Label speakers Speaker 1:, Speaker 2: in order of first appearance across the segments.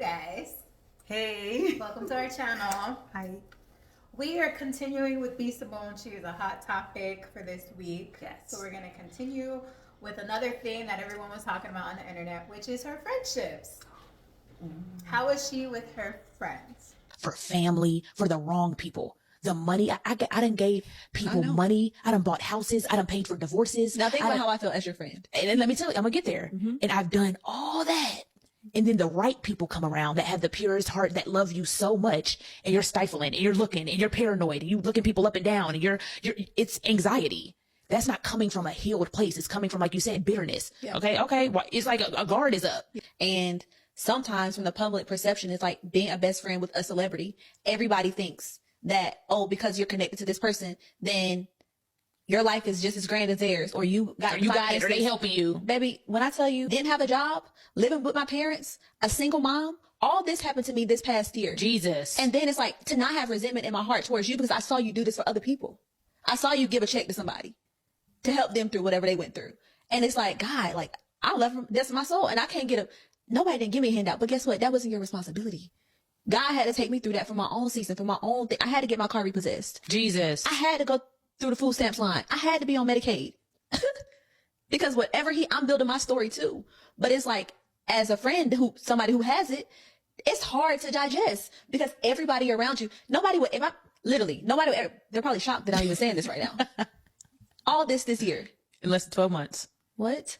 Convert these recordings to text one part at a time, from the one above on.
Speaker 1: guys.
Speaker 2: Hey.
Speaker 1: Welcome to our channel.
Speaker 2: Hi.
Speaker 1: We are continuing with B Simone. She is a hot topic for this week.
Speaker 2: Yes.
Speaker 1: So we're going to continue with another thing that everyone was talking about on the internet, which is her friendships. How is she with her friends?
Speaker 3: For family, for the wrong people. The money, I done gave people money. I done bought houses. I done paid for divorces.
Speaker 4: Now think about how I feel as your friend.
Speaker 3: And then let me tell you, I'm gonna get there. And I've done all that. And then the right people come around that have the purest heart, that love you so much, and you're stifling, and you're looking, and you're paranoid, and you're looking people up and down, and it's anxiety. That's not coming from a healed place. It's coming from, like you said, bitterness. Yeah. Okay. Well, it's like a guard is up.
Speaker 4: And sometimes from the public perception, it's like being a best friend with a celebrity. Everybody thinks that, oh, because you're connected to this person, then your life is just as grand as theirs, or you got
Speaker 3: it, or they helping you.
Speaker 4: Baby, when I tell you, didn't have a job, living with my parents, a single mom, all this happened to me this past year.
Speaker 3: Jesus.
Speaker 4: And then it's like to not have resentment in my heart towards you because I saw you do this for other people. I saw you give a check to somebody to help them through whatever they went through. And it's like, God, like, I love him. That's my soul. And I can't nobody didn't give me a handout, but guess what? That wasn't your responsibility. God had to take me through that for my own season, for my own thing. I had to get my car repossessed.
Speaker 3: Jesus.
Speaker 4: I had to go through the food stamps line. I had to be on Medicaid because I'm building my story too. But it's like, as a friend somebody who has it, it's hard to digest because everybody around you, they're probably shocked that I'm even saying this right now. All this year.
Speaker 3: In less than 12 months.
Speaker 4: What?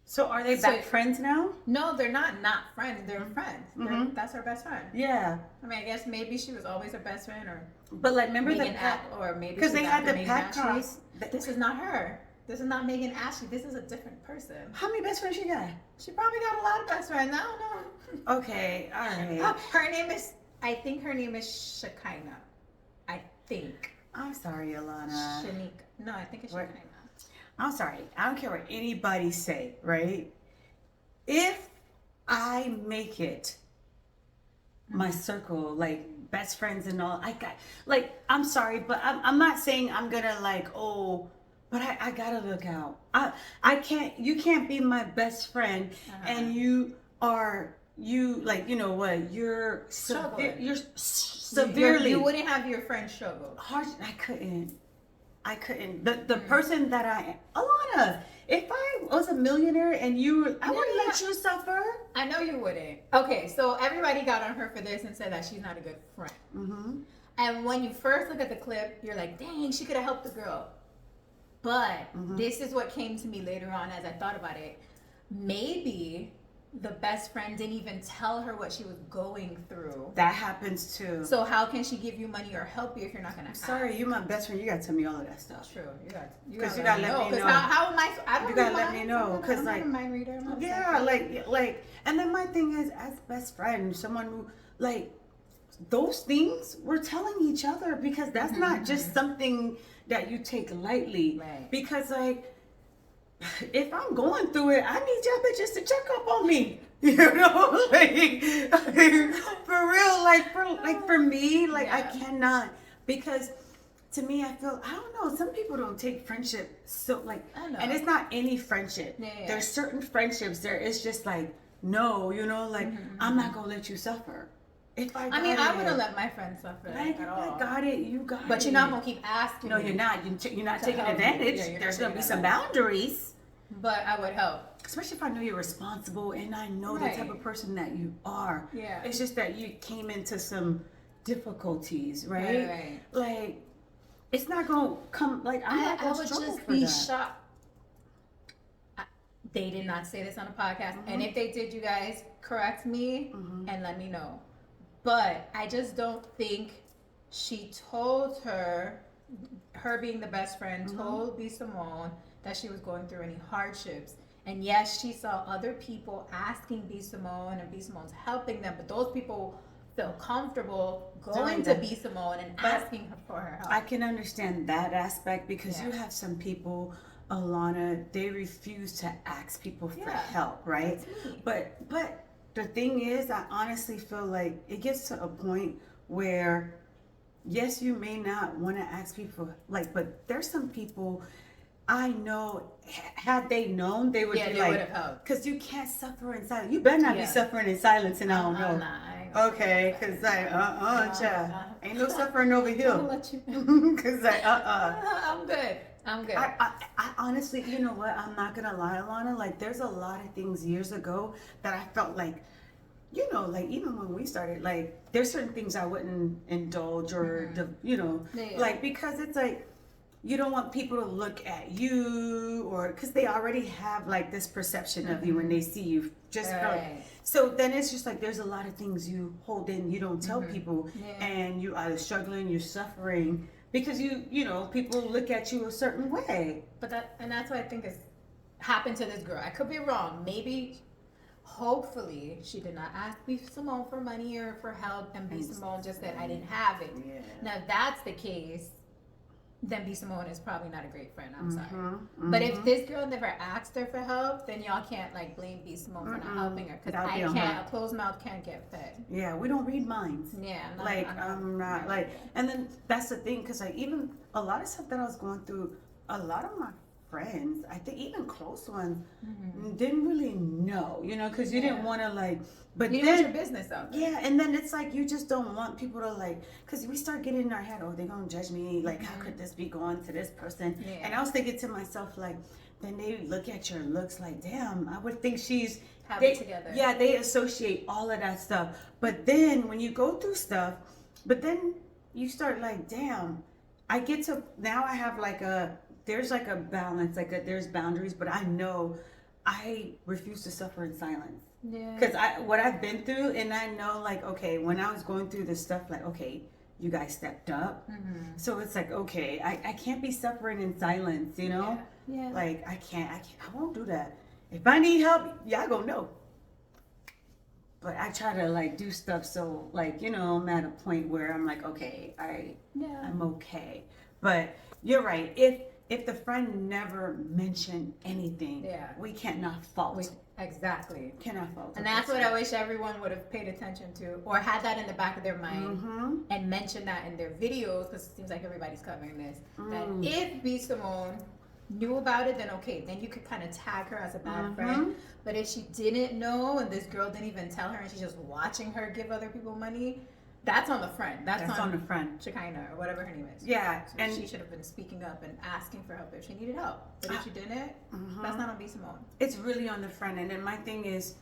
Speaker 2: So are they back friends now?
Speaker 1: No, they're not friends. They're friends. That's her best friend.
Speaker 2: Yeah.
Speaker 1: I mean, I guess maybe she was always her best friend, or
Speaker 2: But like, remember
Speaker 1: Megan or maybe
Speaker 2: because they had the
Speaker 1: Megan
Speaker 2: pack
Speaker 1: Ashley.
Speaker 2: cross.
Speaker 1: This is not her. This is not Megan Ashley. This is a different person.
Speaker 2: How many best friends she got?
Speaker 1: She probably got a lot of best friends. I don't know.
Speaker 2: Okay, all right.
Speaker 1: I think her name is Shekinah. I think.
Speaker 2: I'm sorry, Alana.
Speaker 1: Shanika. No, I think it's
Speaker 2: What?
Speaker 1: Shekinah.
Speaker 2: I'm sorry. I don't care what anybody say, right? If I make it my circle, like best friends and all, I'm sorry, but I'm not saying I'm gonna but I gotta look out. You can't be my best friend and you're
Speaker 1: Struggling.
Speaker 2: you're severely.
Speaker 1: You wouldn't have your friend struggle.
Speaker 2: I couldn't. The person that I am, Alana, if I was a millionaire and I wouldn't let you suffer.
Speaker 1: I know you wouldn't. Okay, so everybody got on her for this and said that she's not a good friend. Mm-hmm. And when you first look at the clip, you're like, dang, she could have helped the girl. But this is what came to me later on as I thought about it. Maybe the best friend didn't even tell her what she was going through.
Speaker 2: That happens too.
Speaker 1: So how can she give you money or help you if you're not gonna ask?
Speaker 2: Sorry, you're my best friend. You gotta tell me all of that stuff.
Speaker 1: True. You gotta
Speaker 2: let me know.
Speaker 1: Because how am I don't
Speaker 2: You gotta let me know. Because
Speaker 1: I'm not a mind reader.
Speaker 2: And then my thing is, as best friend, someone who those things we're telling each other because that's not just something that you take lightly.
Speaker 1: Right.
Speaker 2: Because if I'm going through it, I need y'all bitches to check up on me. You know, for real, for me, I cannot, because to me, I don't know, some people don't take friendship so and it's not any friendship.
Speaker 1: Yeah.
Speaker 2: There's certain friendships there it's just no, I'm not gonna let you suffer. I
Speaker 1: wouldn't let my friends suffer at all.
Speaker 2: You got it.
Speaker 1: But you're not gonna keep asking.
Speaker 2: No,
Speaker 1: me
Speaker 2: you're not. You're not taking
Speaker 1: help
Speaker 2: advantage.
Speaker 1: me. Yeah,
Speaker 2: There's gonna be some boundaries.
Speaker 1: But I would help.
Speaker 2: Especially if I know you're responsible and I know the type of person that you are.
Speaker 1: Yeah.
Speaker 2: It's just that you came into some difficulties, right?
Speaker 1: Right.
Speaker 2: It's not gonna come. I'm not gonna struggle for that.
Speaker 1: I would just be shocked. They did not say this on a podcast, and if they did, you guys correct me and let me know. But I just don't think she told her being the best friend, told B Simone that she was going through any hardships. And yes, she saw other people asking B Simone, and B Simone's helping them, but those people feel comfortable going to B Simone and asking her for her help.
Speaker 2: I can understand that aspect because you have some people, Alana, they refuse to ask people for help, right? But the thing is, I honestly feel like it gets to a point where, yes, you may not want to ask people, but there's some people, I know had they known, they would
Speaker 1: Yeah,
Speaker 2: be
Speaker 1: they
Speaker 2: like,
Speaker 1: would've helped.
Speaker 2: because you can't suffer in silence. You better not be
Speaker 1: Yeah.
Speaker 2: suffering in silence, and I don't know.
Speaker 1: Nah, I ain't gonna
Speaker 2: Okay,
Speaker 1: say
Speaker 2: because
Speaker 1: that.
Speaker 2: child,
Speaker 1: Nah.
Speaker 2: ain't no suffering over
Speaker 1: I'll
Speaker 2: here.
Speaker 1: let you.
Speaker 2: Because
Speaker 1: I'm good. I'm good.
Speaker 2: I honestly, you know what? I'm not gonna lie, Alana. Like, there's a lot of things years ago that I felt like, you know, like even when we started, like there's certain things I wouldn't indulge or, you know,
Speaker 1: Yeah.
Speaker 2: like because it's like you don't want people to look at you or because they already have like this perception of you when they see you just from.
Speaker 1: Right.
Speaker 2: So then it's just like there's a lot of things you hold in, you don't tell people,
Speaker 1: Yeah.
Speaker 2: and you either struggling, you're suffering because you know people look at you a certain way.
Speaker 1: But that's what I think is happened to this girl. I could be wrong. Maybe, hopefully, she did not ask B Simone for money or for help, and B Simone just said I didn't have it.
Speaker 2: Yeah.
Speaker 1: Now, if that's the case, then B Simone is probably not a great friend. I'm sorry.
Speaker 2: Mm-hmm.
Speaker 1: But if this girl never asked her for help, then y'all can't like blame B Simone for not helping her because
Speaker 2: That'd
Speaker 1: I
Speaker 2: be on
Speaker 1: can't.
Speaker 2: her.
Speaker 1: A closed mouth can't get fed.
Speaker 2: Yeah, we don't read minds.
Speaker 1: Yeah,
Speaker 2: I'm not like, and then that's the thing, because like even a lot of stuff that I was going through, a lot of my friends, I think even close ones, didn't really know, you know, because you didn't want to like, but
Speaker 1: You didn't
Speaker 2: then
Speaker 1: want your business out there.
Speaker 2: yeah, and then it's like you just don't want people to like, because we start getting in our head, oh, they're gonna judge me, like how could this be going to this person?
Speaker 1: Yeah.
Speaker 2: And I was thinking to myself like, then they look at your looks like, damn, I would think she's
Speaker 1: Have
Speaker 2: they,
Speaker 1: it together.
Speaker 2: yeah, they associate all of that stuff. But then when you go through stuff, but then you start like, damn, I get to now I have like there's like a balance, there's boundaries, but I know I refuse to suffer in silence.
Speaker 1: Yeah.
Speaker 2: Because what I've been through, and I know like, okay, when I was going through this stuff, like, okay, you guys stepped up. So it's like, okay, I can't be suffering in silence, you know?
Speaker 1: Yeah.
Speaker 2: Like I won't do that. If I need help, y'all gonna know. But I try to like do stuff so like, you know, I'm at a point where I'm like, okay, I'm okay. But you're right. If the friend never mentioned anything, we cannot fault.
Speaker 1: Exactly.
Speaker 2: Cannot fault.
Speaker 1: And that's what I wish everyone would have paid attention to or had that in the back of their mind and mentioned that in their videos, because it seems like everybody's covering this. That if B Simone knew about it, then okay, then you could kind of tag her as a bad friend. But if she didn't know and this girl didn't even tell her and she's just watching her give other people money, that's on the friend. That's
Speaker 2: on the friend.
Speaker 1: Shekinah or whatever her name is.
Speaker 2: Yeah,
Speaker 1: So
Speaker 2: and
Speaker 1: she should have been speaking up and asking for help if she needed help. But if she didn't, that's not on B Simone.
Speaker 2: It's really on the friend. And then my thing is,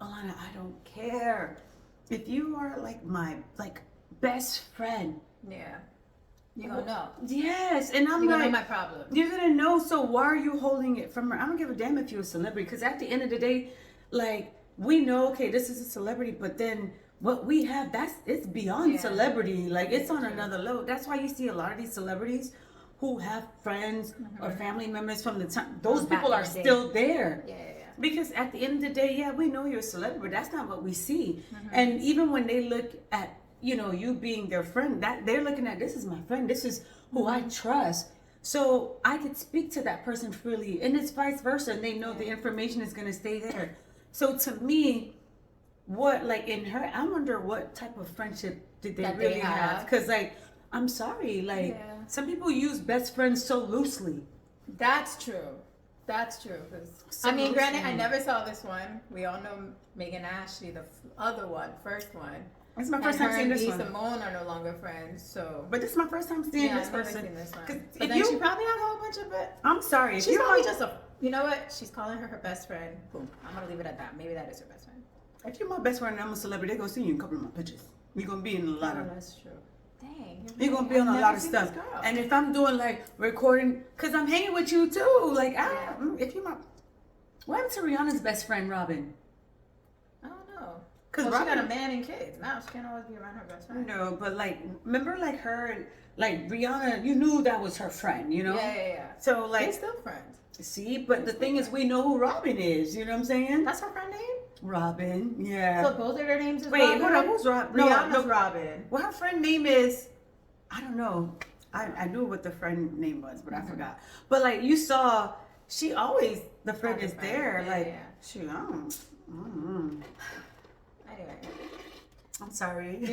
Speaker 2: Alana, I don't care. If you are like my best friend.
Speaker 1: Yeah. You're gonna know.
Speaker 2: Yes. And I'm
Speaker 1: You're
Speaker 2: like,
Speaker 1: gonna know my problem.
Speaker 2: you're gonna know, so why are you holding it from her? I don't give a damn if you're a celebrity, because at the end of the day, like, we know, okay, this is a celebrity, but then what we have, it's beyond celebrity. Like, it's on another level. That's why you see a lot of these celebrities who have friends or family members from the time, those
Speaker 1: Back
Speaker 2: people
Speaker 1: in
Speaker 2: are
Speaker 1: the day.
Speaker 2: still there.
Speaker 1: Yeah.
Speaker 2: Because at the end of the day, yeah, we know you're a celebrity, but that's not what we see. And even when they look at, you know, you being their friend, that they're looking at, this is my friend, this is who I trust. So I could speak to that person freely, and it's vice versa. And they know the information is going to stay there. So to me, what, like in her, I wonder what type of friendship did they
Speaker 1: That
Speaker 2: really
Speaker 1: they
Speaker 2: have?
Speaker 1: have.
Speaker 2: Because like, I'm sorry, like some people use best friends so loosely.
Speaker 1: That's true. That's true. 'Cause,
Speaker 2: So
Speaker 1: I mean, granted, I
Speaker 2: loosely.
Speaker 1: never saw this one. We all know Megan Ashley, the other one, first one.
Speaker 2: It's my first
Speaker 1: and
Speaker 2: time
Speaker 1: her
Speaker 2: seeing
Speaker 1: and
Speaker 2: this
Speaker 1: B
Speaker 2: one.
Speaker 1: Simone are no longer friends. So,
Speaker 2: But this is my first time seeing
Speaker 1: yeah,
Speaker 2: this
Speaker 1: I've never
Speaker 2: person.
Speaker 1: seen this one.
Speaker 2: 'Cause
Speaker 1: But
Speaker 2: if
Speaker 1: then
Speaker 2: you,
Speaker 1: she probably has a whole bunch of it.
Speaker 2: I'm sorry, if
Speaker 1: She's
Speaker 2: you're
Speaker 1: probably
Speaker 2: my,
Speaker 1: just a. You know what? She's calling her best friend. Boom. I'm gonna leave it at that. Maybe that is her best friend.
Speaker 2: if you're my best friend and I'm a celebrity, they're gonna see you in a couple of my pictures. You're gonna be in a lot
Speaker 1: Oh,
Speaker 2: of,
Speaker 1: that's true. Dang.
Speaker 2: you're gonna be on a lot of stuff. And if I'm doing like recording, cause I'm hanging with you too. Like, if you're my, what happened to Rihanna's best friend, Robin?
Speaker 1: I don't know.
Speaker 2: Cause
Speaker 1: Well, she got a
Speaker 2: Robin,
Speaker 1: man and kids. Now she can't always be around her best friend.
Speaker 2: no, but like, remember like her and like Rihanna, you knew that was her friend, you know?
Speaker 1: Yeah.
Speaker 2: So
Speaker 1: They're
Speaker 2: like,
Speaker 1: still friends.
Speaker 2: see, but the thing is, we know who Robin is. You know what I'm saying?
Speaker 1: That's her friend name?
Speaker 2: Robin, yeah.
Speaker 1: So both of their names is
Speaker 2: Wait,
Speaker 1: Robin?
Speaker 2: hold on, who's Robin?
Speaker 1: Rihanna's Robin.
Speaker 2: Well, her friend name is, I don't know. I knew what the friend name was, but I forgot. But like you saw, she always, the friend is there.
Speaker 1: Yeah,
Speaker 2: like,
Speaker 1: yeah.
Speaker 2: shoot, I don't.
Speaker 1: Anyway.
Speaker 2: I'm sorry.
Speaker 1: She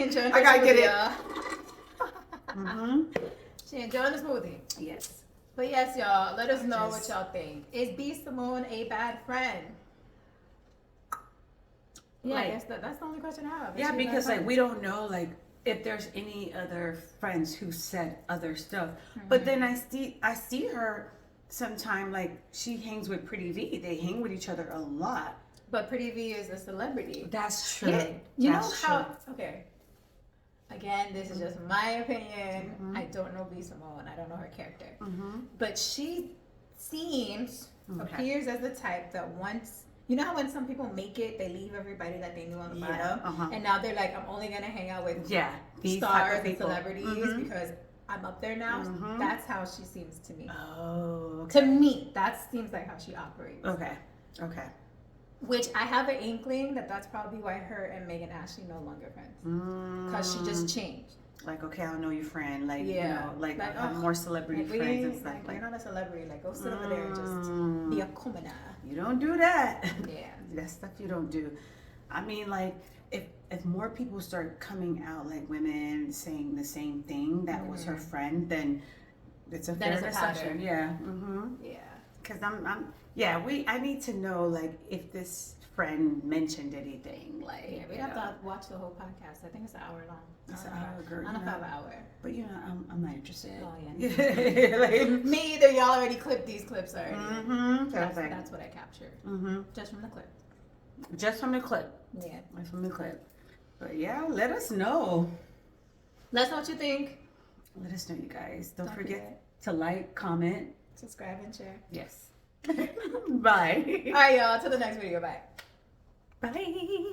Speaker 1: enjoying
Speaker 2: I gotta
Speaker 1: her
Speaker 2: get
Speaker 1: smoothie,
Speaker 2: it.
Speaker 1: y'all. She enjoying the smoothie.
Speaker 2: Yes.
Speaker 1: But yes, y'all, let us know
Speaker 2: just-
Speaker 1: what y'all think. Is B Simone a bad friend? Yeah, I
Speaker 2: Like-
Speaker 1: guess that's the only question I have. Is
Speaker 2: Yeah,
Speaker 1: she a bad
Speaker 2: because like
Speaker 1: friend?
Speaker 2: we don't know like if there's any other friends who said other stuff. But then I see her sometime like she hangs with Pretty V. They hang with each other a lot.
Speaker 1: But Pretty V is a celebrity.
Speaker 2: That's true.
Speaker 1: Yeah, you know
Speaker 2: That's
Speaker 1: how?
Speaker 2: true.
Speaker 1: Okay. Again, this is just my opinion. I don't know B Simone. I don't know her character. But she seems, appears as the type that once, you know how when some people make it, they leave everybody that they knew on the
Speaker 2: Yeah,
Speaker 1: bottom, and now they're like, I'm only gonna hang out with
Speaker 2: Yeah, these type
Speaker 1: stars
Speaker 2: of
Speaker 1: and
Speaker 2: people.
Speaker 1: celebrities because I'm up there now. That's how she seems to me.
Speaker 2: Oh, okay.
Speaker 1: To me, that seems like how she operates.
Speaker 2: Okay. Okay.
Speaker 1: Which I have an inkling that that's probably why her and Megan Ashley no longer friends. Because she just changed.
Speaker 2: Like, okay, I don't know your friend. Like,
Speaker 1: Yeah.
Speaker 2: you know, like I have
Speaker 1: oh,
Speaker 2: more celebrity
Speaker 1: like, we
Speaker 2: friends and
Speaker 1: ain't-
Speaker 2: stuff.
Speaker 1: like,
Speaker 2: Like,
Speaker 1: you're not a celebrity. Like, go sit over there and just be a commoner.
Speaker 2: you don't do that.
Speaker 1: Yeah.
Speaker 2: That's stuff you don't do. I mean, like, if more people start coming out, like women saying the same thing that was her friend, then it's a
Speaker 1: Then
Speaker 2: fair
Speaker 1: it's a pattern.
Speaker 2: discussion. Yeah. Mm-hmm.
Speaker 1: Yeah.
Speaker 2: Because I need to know, like, if this friend mentioned anything. Like,
Speaker 1: Yeah, we
Speaker 2: you
Speaker 1: have
Speaker 2: know.
Speaker 1: to watch the whole podcast. I think it's an hour long.
Speaker 2: It's
Speaker 1: I
Speaker 2: an
Speaker 1: don't know
Speaker 2: hour,
Speaker 1: if-
Speaker 2: girl,
Speaker 1: I don't know if I have an hour.
Speaker 2: But, you know, I'm not interested.
Speaker 1: Oh, yeah.
Speaker 2: Like,
Speaker 1: Me either. Y'all already clipped these clips already.
Speaker 2: mm-hmm.
Speaker 1: That's what I captured.
Speaker 2: Mm-hmm.
Speaker 1: Just from the clip.
Speaker 2: Just from the clip.
Speaker 1: Yeah.
Speaker 2: Just from the clip. But yeah, let us know.
Speaker 1: Let us know what you think.
Speaker 2: Let us know, you guys. Don't
Speaker 1: Don't
Speaker 2: forget to like, comment.
Speaker 1: Subscribe and share.
Speaker 2: Yes. Bye.
Speaker 1: All right, y'all. Till the next video. Bye.
Speaker 2: Bye.